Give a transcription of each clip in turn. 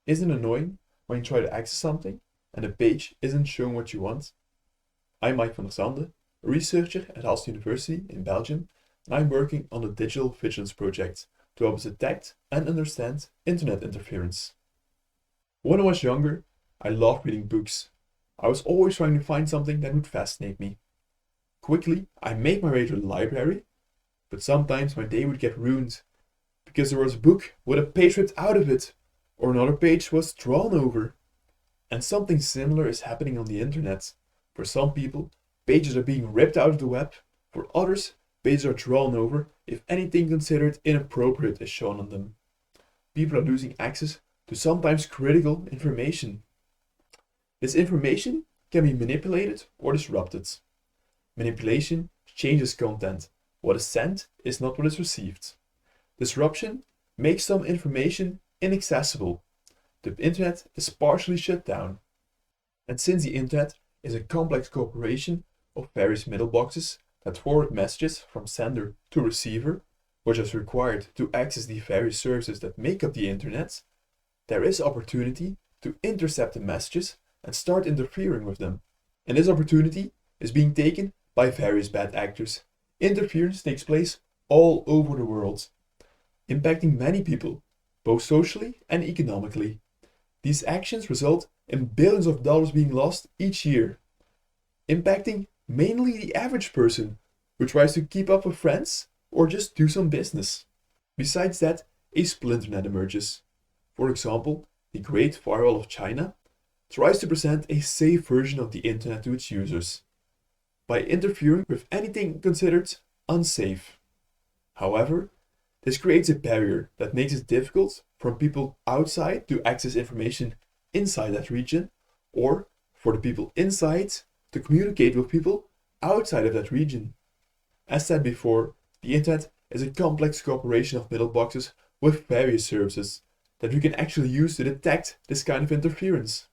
Isn't it annoying when you try to access something and the page isn't showing what you want? I'm Mike Vandersanden, a researcher at Hasselt University in Belgium, and I'm working on the digital vigilance project to help us detect and understand internet interference. When I was younger, I loved reading books. I was always trying to find something that would fascinate me. Quickly, I made my way to the library, but sometimes my day would get ruined because there was a book with a page ripped out of it, or another page was drawn over. And something similar is happening on the internet. For some people, pages are being ripped out of the web. For others, pages are drawn over if anything considered inappropriate is shown on them. People are losing access to sometimes critical information. This information can be manipulated or disrupted. Manipulation changes content. What is sent is not what is received. Disruption makes some information inaccessible. The internet is partially shut down. And since the internet is a complex cooperation of various mailboxes that forward messages from sender to receiver, which is required to access the various services that make up the internet, there is opportunity to intercept the messages and start interfering with them. And this opportunity is being taken by various bad actors. Interference takes place all over the world, impacting many people, both socially and economically. These actions result in billions of dollars being lost each year, impacting mainly the average person who tries to keep up with friends or just do some business. Besides that, a splinternet emerges. For example, the Great Firewall of China tries to present a safe version of the internet to its users by interfering with anything considered unsafe. However, this creates a barrier that makes it difficult for people outside to access information inside that region, or for the people inside to communicate with people outside of that region. As said before, the internet is a complex cooperation of mailboxes with various services that we can actually use to detect this kind of interference.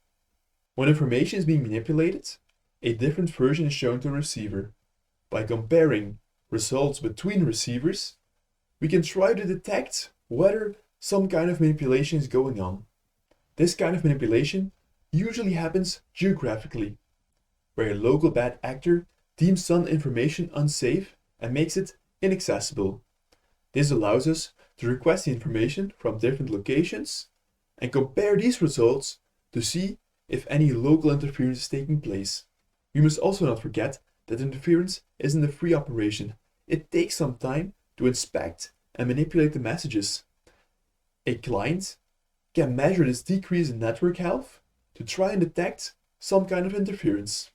When information is being manipulated, a different version is shown to a receiver. By comparing results between receivers, we can try to detect whether some kind of manipulation is going on. This kind of manipulation usually happens geographically, where a local bad actor deems some information unsafe and makes it inaccessible. This allows us to request the information from different locations and compare these results to see if any local interference is taking place. We must also not forget that interference isn't a free operation. It takes some time to inspect and manipulate the messages. A client can measure this decrease in network health to try and detect some kind of interference.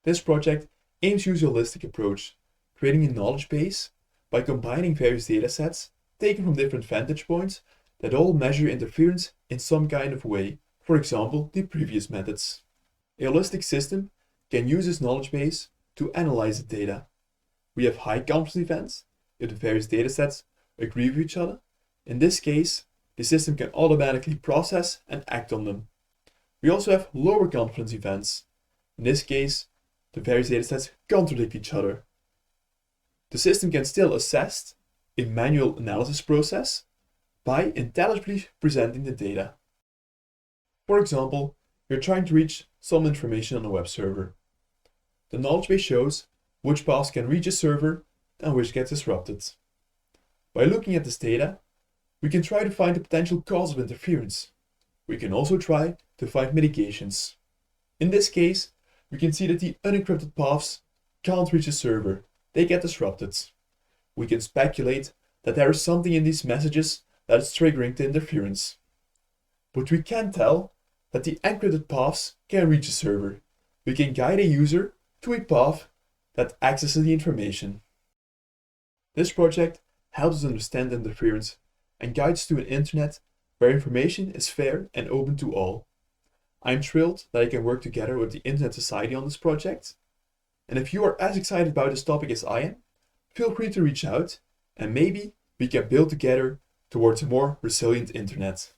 This project aims to use a holistic approach, creating a knowledge base by combining various datasets taken from different vantage points that all measure interference in some kind of way, for example, the previous methods. A holistic system can use this knowledge base to analyze the data. We have high confidence events if the various datasets agree with each other. In this case, the system can automatically process and act on them. We also have lower confidence events. In this case, the various datasets contradict each other. The system can still assess a manual analysis process by intelligibly presenting the data. For example, you're trying to reach some information on a web server. The knowledge base shows which paths can reach a server and which gets disrupted. By looking at this data, we can try to find the potential cause of interference. We can also try to find mitigations. In this case, we can see that the unencrypted paths can't reach a server. They get disrupted. We can speculate that there is something in these messages that is triggering the interference. But we can't tell that the encrypted paths can reach a server. We can guide a user to a path that accesses the information. This project helps us understand interference and guides to an internet where information is fair and open to all. I'm thrilled that I can work together with the Internet Society on this project. And if you are as excited about this topic as I am, feel free to reach out and maybe we can build together towards a more resilient internet.